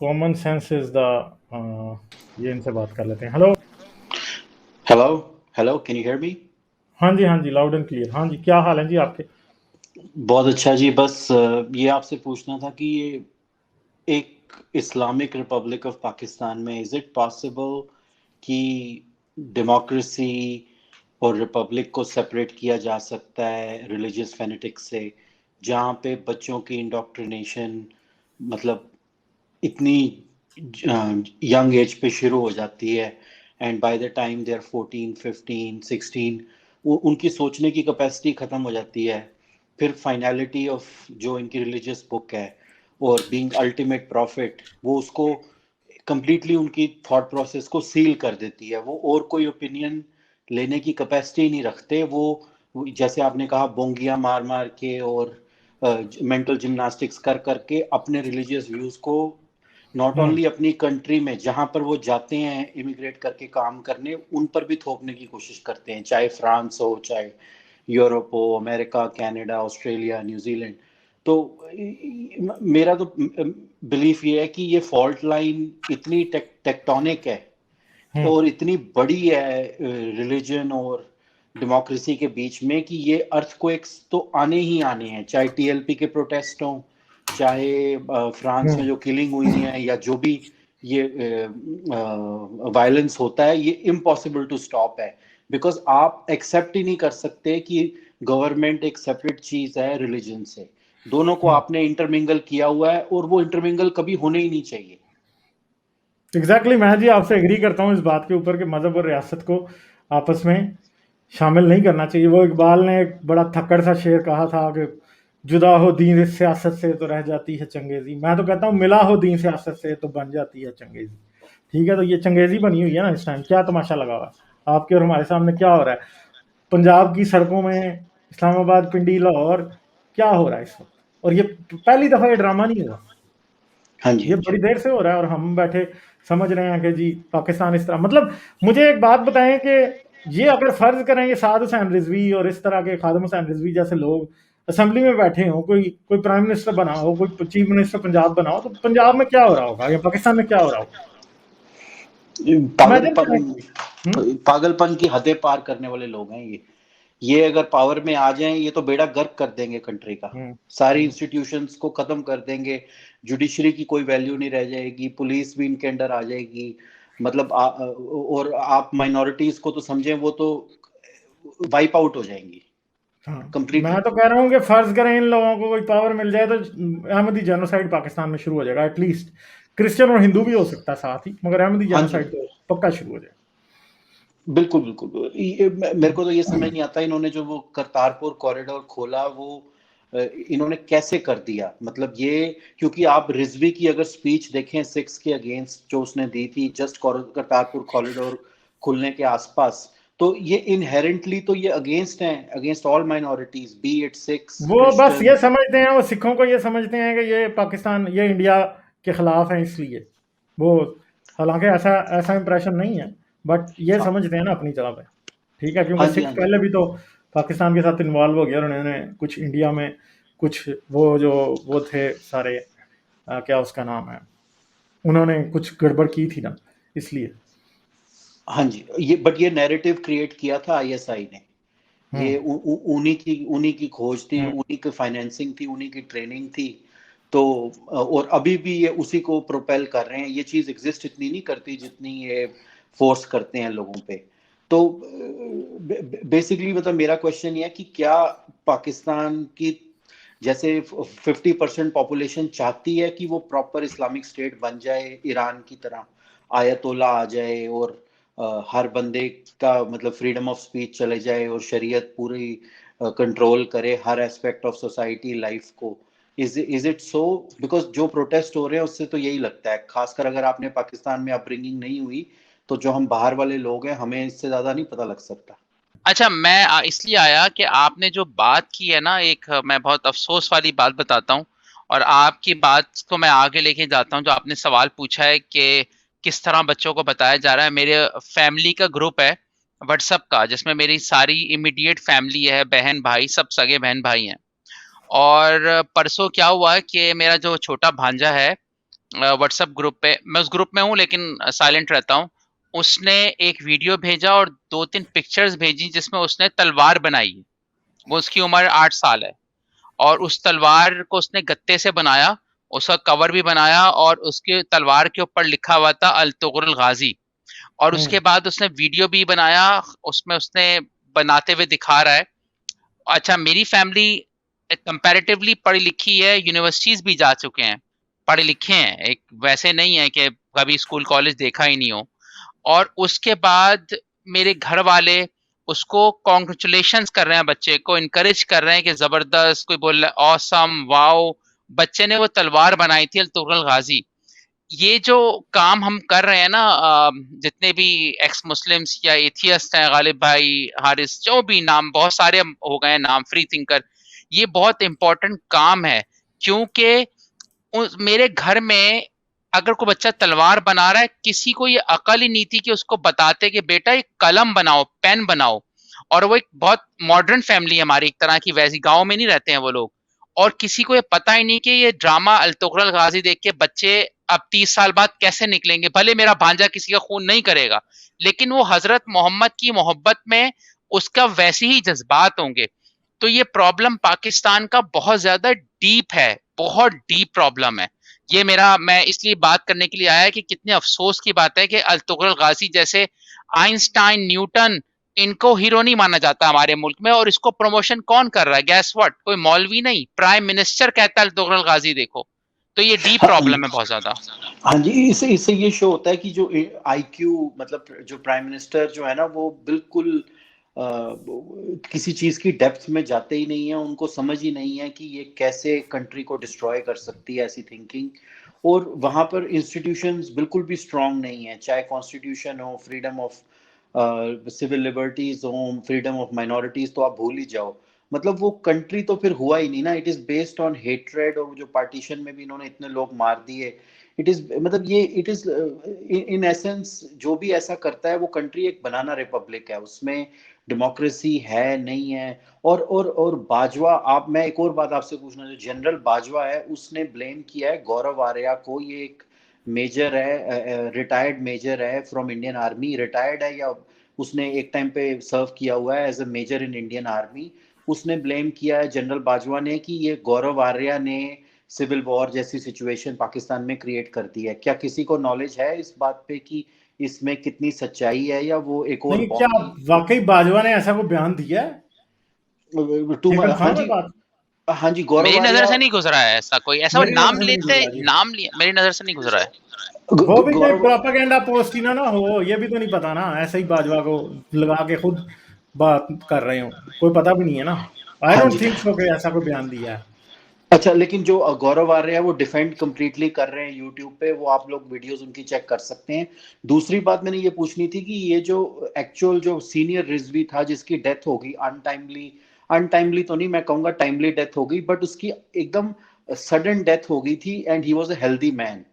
Common sense is the ये इनसे बात कर लेते हैं। Hello. Hello, can you hear me? हाँ जी लाउड एंड क्लियर। हाँ जी, क्या हाल है जी आपके? बहुत अच्छा जी। बस ये आपसे पूछना था कि ये एक इस्लामिक रिपब्लिक ऑफ पाकिस्तान में इज इट पॉसिबल कि डेमोक्रेसी और रिपब्लिक को सेपरेट किया जा सकता है रिलीजियस फेनेटिक्स से, जहाँ पे बच्चों की इंडोक्ट्रिनेशन मतलब इतनी यंग एज पे शुरू हो जाती है, and by the time they are 14 15 16 उनकी सोचने की कैपेसिटी ख़त्म हो जाती है। फिर फाइनलिटी ऑफ जो इनकी रिलीजियस बुक है और बीइंग अल्टीमेट प्रॉफिट, वो उसको कंप्लीटली उनकी थॉट प्रोसेस को सील कर देती है। वो और कोई ओपिनियन लेने की कैपेसिटी नहीं रखते। वो जैसे आपने कहा, बोंगियां मार मार के और मेंटल जिम्नास्टिक्स कर करके अपने रिलीजियस व्यूज को नॉट हम्म। ओनली अपनी कंट्री में जहां पर वो जाते हैं इमिग्रेट करके काम करने, उन पर भी थोपने की कोशिश करते हैं, चाहे फ्रांस हो, चाहे यूरोप हो, अमेरिका, कनाडा, ऑस्ट्रेलिया, न्यूजीलैंड। तो मेरा तो बिलीफ ये है कि ये फॉल्ट लाइन इतनी टेक्टोनिक है हम्म। और इतनी बड़ी है रिलीजन और डेमोक्रेसी के बीच में, कि ये अर्थक्वेक्स तो आने ही आने हैं, चाहे टीएलपी के प्रोटेस्ट हों, चाहे फ्रांस में हम्म। जो किलिंग हुई है, या जो भी ये वायलेंस होता है, ये इम्पॉसिबल टू स्टॉप है। बिकॉज आप एक्सेप्ट ही नहीं कर सकते कि गवर्नमेंट एक सेपरेट चीज है रिलीजन से। दोनों को हम्म। आपने इंटरमिंगल किया हुआ है, और वो इंटरमिंगल कभी होने ही नहीं चाहिए। एग्जैक्टली, मैं जी आपसे एग्री करता हूँ इस बात के ऊपर कि मजहब और रियासत को आपस में शामिल नहीं करना चाहिए। वो इकबाल ने एक बड़ा थक्कड़ सा शेर कहा था कि जुदा हो दीन सियासत से तो रह जाती है चंगेजी। मैं तो कहता हूँ मिला हो दीन सियासत से तो बन जाती है चंगेजी। ठीक है, तो ये चंगेजी बनी हुई है ना इस टाइम। क्या तमाशा लगा हुआ है आपके और हमारे सामने? क्या हो रहा है पंजाब की सड़कों में, इस्लामाबाद, पिंडी, लाहौर? क्या हो रहा है इस वक्त? और ये पहली दफा ये ड्रामा नहीं हुआ, हाँ जी, ये हाँ बड़ी जी। देर से हो रहा है और हम बैठे समझ रहे हैं कि जी पाकिस्तान इस तरह। मतलब मुझे एक बात बताएं कि ये अगर फर्ज करें ये साद हुसैन रिजवी और इस तरह के खादम हुसैन रिजवी जैसे लोग असेंबली में बैठे हो, कोई कोई प्राइम मिनिस्टर बना हो, कोई चीफ मिनिस्टर पंजाब बना हो, तो पंजाब में क्या हो रहा होगा या पाकिस्तान में क्या हो रहा होगा? इमेजिन पागलपन, करें। हम्म। पागलपन की हदें पार करने वाले लोग हैं ये अगर पावर में आ जाएं, ये तो बेड़ा गर्क कर देंगे कंट्री का। हम्म। सारी हम्म। इंस्टीट्यूशंस को खत्म कर देंगे, जुडिशरी की कोई वैल्यू नहीं रह जाएगी, पुलिस भी इनके अंडर आ जाएगी। मतलब और आप माइनॉरिटीज को तो समझें, वो तो वाइप आउट हो जाएंगी हाँ, मैं कंप्लीटली। तो कह रहा हूँ कि फर्ज करें इन लोगों को कोई पावर मिल जाए तो अहमदी जेनोसाइड पाकिस्तान में शुरू हो जाएगा। एटलीस्ट क्रिश्चियन और हिंदू भी हो सकता है साथ ही, मगर अहमदी हाँ जी, जेनोसाइड तो पक्का शुरू हो जाएगा। बिल्कुल बिल्कुल। मेरे को तो ये समझ नहीं आता, इन्होंने जो वो करतारपुर कॉरिडोर खोला, वो इन्होंने कैसे कर दिया? मतलब ये, क्योंकि आप रिजवी की अगर स्पीच देखें सिक्स के अगेंस्ट जो उसने दी थी जस्ट करतारपुर कॉरिडोर खुलने के आसपास, तो ये इनहेरेंटली तो ये अगेंस्ट हैं, against all minorities, B it six, वो बस ये क्रिश्चियंस। समझते हैं, वो सिखों को ये समझते हैं कि ये पाकिस्तान, ये इंडिया के खिलाफ है, इसलिए वो, हालांकि ऐसा ऐसा इंप्रेशन नहीं है, बट ये हाँ, समझते हैं ना अपनी जगह पे। ठीक है, क्योंकि हाँ जी, सिख हाँ जी। पहले भी तो पाकिस्तान के साथ इन्वॉल्व हो गया और उन्होंने कुछ इंडिया में कुछ वो जो वो थे सारे क्या उसका नाम है, उन्होंने कुछ गड़बड़ की थी ना, इसलिए। हाँ जी, ये नैरेटिव क्रिएट किया था आईएसआई ने। ये हम्म। उन्हीं की खोज थी, हम्म। उन्हीं की फाइनेंसिंग थी, उन्हीं की ट्रेनिंग थी। तो और अभी भी ये उसी को प्रोपेल कर रहे हैं। ये चीज एग्जिस्ट इतनी नहीं करती जितनी ये फोर्स करते हैं लोगों पे। तो बेसिकली मतलब मेरा क्वेश्चन ये है कि क्या पाकिस्तान की जैसे 50% पॉपुलेशन चाहती है कि वो प्रॉपर इस्लामिक स्टेट बन जाए, ईरान की तरह आयतोला आ जाए, और हर बंदे का मतलब फ्रीडम ऑफ स्पीच चले जाए, और शरीयत पूरी कंट्रोल करे हर एस्पेक्ट ऑफ सोसाइटी लाइफ को? Is it so? बिकॉज जो प्रोटेस्ट हो रहे हैं उससे तो यही लगता है, खासकर अगर आपने पाकिस्तान में अपब्रिंगिंग नहीं हुई, तो जो हम बाहर वाले लोग हैं, हमें इससे ज्यादा नहीं पता लग सकता। अच्छा, मैं इसलिए आया कि आपने जो बात की है ना, एक मैं बहुत अफ़सोस वाली बात बताता हूँ और आपकी बात को मैं आगे लेके जाता हूँ। जो आपने सवाल पूछा है कि किस तरह बच्चों को बताया जा रहा है, मेरे फैमिली का ग्रुप है व्हाट्सएप का, जिसमें मेरी सारी इमीडिएट फैमिली है, बहन-भाई, सब सगे बहन-भाई हैं। और परसों क्या हुआ कि मेरा जो छोटा भांजा है, व्हाट्सएप ग्रुप पे, मैं उस ग्रुप में हूँ लेकिन साइलेंट रहता हूँ। उसने एक वीडियो भेजा और 2-3 पिक्चर्स भेजी जिसमें उसने तलवार बनाई है। वो उसकी उम्र 8 साल है और उस तलवार को उसने गत्ते से बनाया, उसका कवर भी बनाया और उसके तलवार के ऊपर लिखा हुआ था अल तुगरुल गाज़ी। और उसके बाद उसने वीडियो भी बनाया, उसमें उसने बनाते हुए दिखा रहा है। अच्छा, मेरी फैमिली कंपैरेटिवली पढ़ी लिखी है, यूनिवर्सिटीज भी जा चुके हैं, पढ़े लिखे हैं, एक वैसे नहीं है कि कभी स्कूल कॉलेज देखा ही नहीं हो। और उसके बाद मेरे घर वाले उसको कॉन्ग्रेचुलेशंस कर रहे हैं, बच्चे को इनकरेज कर रहे हैं कि जबरदस्त, कोई बोल रहा है ऑसम, वाओ, बच्चे ने वो तलवार बनाई थी अल तुगरुल गाजी। ये जो काम हम कर रहे हैं ना, जितने भी एक्स मुस्लिम्स या एथियस्ट हैं, गालिब भाई, हारिस, जो भी नाम, बहुत सारे हो गए हैं नाम, फ्री थिंकर, ये बहुत इंपॉर्टेंट काम है। क्योंकि मेरे घर में अगर कोई बच्चा तलवार बना रहा है, किसी को ये अकल ही नहीं थी कि उसको बताते कि बेटा एक कलम बनाओ, पेन बनाओ। और वो एक बहुत मॉडर्न फैमिली है हमारी, एक तरह की, वैसी गांव में नहीं रहते हैं वो लोग। और किसी को ये पता ही नहीं कि ये ड्रामा अल तुगरुल गाजी देख के बच्चे अब 30 साल बाद कैसे निकलेंगे। भले मेरा भांजा किसी का खून नहीं करेगा, लेकिन वो हजरत मोहम्मद की मोहब्बत में उसका वैसे ही जज्बात होंगे। तो ये प्रॉब्लम पाकिस्तान का बहुत ज्यादा डीप है, बहुत डीप प्रॉब्लम है ये। मैं इसलिए बात करने के लिए आया कि कितने अफसोस की बात है कि अल तुगरुल गाजी जैसे आइंस्टाइन, न्यूटन, इनको हीरो नहीं माना जाता हमारे मुल्क में। और इसको प्रमोशन कौन कर रहा है? गैस व्हाट, कोई मौलवी नहीं, प्राइम मिनिस्टर कहता है अल तुगरुल गाजी देखो। तो ये डीप प्रॉब्लम है बहुत ज्यादा। हाँ जी, इससे इससे ये शो होता है कि जो आईक्यू, मतलब जो प्राइम मिनिस्टर जो है ना, वो बिल्कुल किसी चीज की डेप्थ में जाते ही नहीं है। उनको समझ ही नहीं है कि ये कैसे कंट्री को डिस्ट्रॉय कर सकती है, ऐसी थिंकिंग। और वहां पर इंस्टीट्यूशंस बिल्कुल भी स्ट्रांग नहीं है, चाहे कॉन्स्टिट्यूशन हो, फ्रीडम ऑफ सिविल लिबर्टीज हो, फ्रीडम ऑफ माइनॉरिटीज, तो आप भूल ही जाओ। मतलब वो कंट्री तो फिर हुआ ही नहीं ना। It is based on hatred, और जो पार्टीशन में भी इन्होंने इतने लोग मार दिए, इट इज, मतलब ये इट इज इन एसेंस, जो भी ऐसा करता है वो कंट्री एक बनाना रिपब्लिक है, उसमें डेमोक्रेसी है नहीं है। और बाजवा, आप, मैं एक और बात आपसे पूछना, जो जनरल बाजवा है उसने ब्लेम किया है गौरव आर्या को। ये एक मेजर है, रिटायर्ड मेजर है फ्रॉम इंडियन आर्मी, रिटायर्ड है या उसने एक टाइम पे सर्व किया हुआ है as a major in Indian army. उसने ब्लेम किया है जनरल बाजवा ने कि ये गौरव आर्या ने सिविल वॉर जैसी सिचुएशन पाकिस्तान में क्रिएट कर दी है। क्या किसी को नॉलेज है इस बात पे कि इसमें कितनी सच्चाई है, या वो एक और नहीं, क्या बॉम्ब थी? वाकई बाजवा ने ऐसा कोई बयान दिया है? ये हाँ कंफर्म है जी, बात? हाँ जी, गौरव मेरी नजर आर्या। से नहीं गुजरा है ऐसा कोई, ऐसा वो मेरी नजर नाम से नहीं लेते, गुजरा जी। नाम लिया, मेरी नजर से नहीं गुजरा है। वो भी कोई गौरव, प्रोपागेंडा पोस्ट ही ना हो, ये भी तो नहीं पता ना, ऐसे ही बाजवा को लगा के खुद बात कर रहे हो, कोई पता भी नहीं है ना। आई हाँ डोंट जी। थिंक सो कि ऐसा कोई बयान दिया है। अच्छा, लेकिन जो गौरव आर्य है वो डिफेंड कंप्लीटली कर रहे हैं यूट्यूब पे, वो आप लोग वीडियोस उनकी चेक कर सकते हैं। दूसरी बात मैंने ये पूछनी थी कि ये जो एक्चुअल जो सीनियर रिजवी था जिसकी डेथ हो गई अनटाइमली, अनटाइमली तो नहीं, मैं कहूंगा टाइमली डेथ हो गई, बट उसकी एकदम सडन डेथ हो गई थी, and he was a healthy man.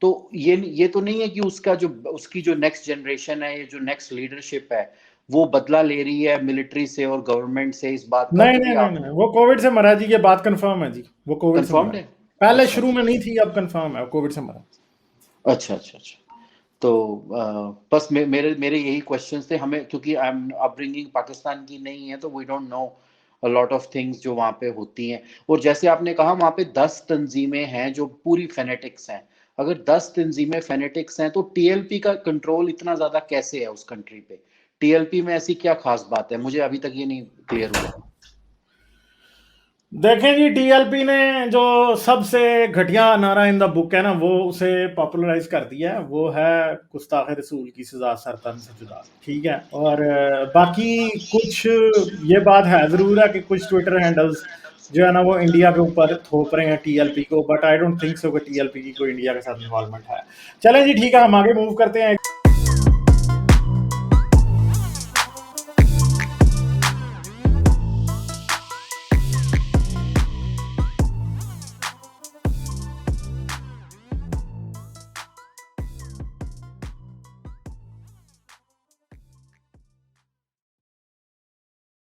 तो ये तो नहीं है कि उसका जो, उसकी जो नेक्स्ट जनरेशन है, ये जो नेक्स्ट लीडरशिप है, वो बदला ले रही है मिलिट्री से और गवर्नमेंट से इस बात का? नहीं क्योंकि नहीं नहीं आप नहीं, वो कोविड से मरा जी, ये बात कंफर्म है जी, वो कोविड से मरा। कंफर्म्ड है? पहले अच्छा शुरू में अच्छा नहीं थी, अब कंफर्म है, वो कोविड से मरा। अच्छा अच्छा अच्छा। तो बस मेरे मेरे यही क्वेश्चंस थे हमें, क्योंकि आई एम अपब्रिंगिंग पाकिस्तान की नहीं है, तो we don't know a lot of things जो वहाँ पे होती हैं। और जैसे आपने कहा वहाँ पे 10 तंजीमें हैं जो पूरी फेनेटिक्स हैं। अगर 10 तंजीमें फेनेटिक्स हैं, तो टीएलपी का कंट्रोल इतना ज्यादा कैसे है उस कंट्री पे? टीएलपी में ऐसी क्या खास बात है? मुझे अभी तक ये नहीं क्लियर हुआ। देखें जी, टीएलपी ने जो सबसे घटिया नारा इन द बुक है ना, वो उसे पॉपुलराइज कर दिया है। वो है गुस्ताख रसूल की सजा सरतन से जुदा, ठीक है। और बाकी कुछ, ये बात है जरूर है कि कुछ ट्विटर हैंडल्स जो है ना वो इंडिया के ऊपर थोप रहे हैं टीएलपी को, but I don't think so कि टीएलपी की कोई इंडिया के साथ इन्वॉल्वमेंट है। चलें जी, ठीक है, हम आगे मूव करते हैं।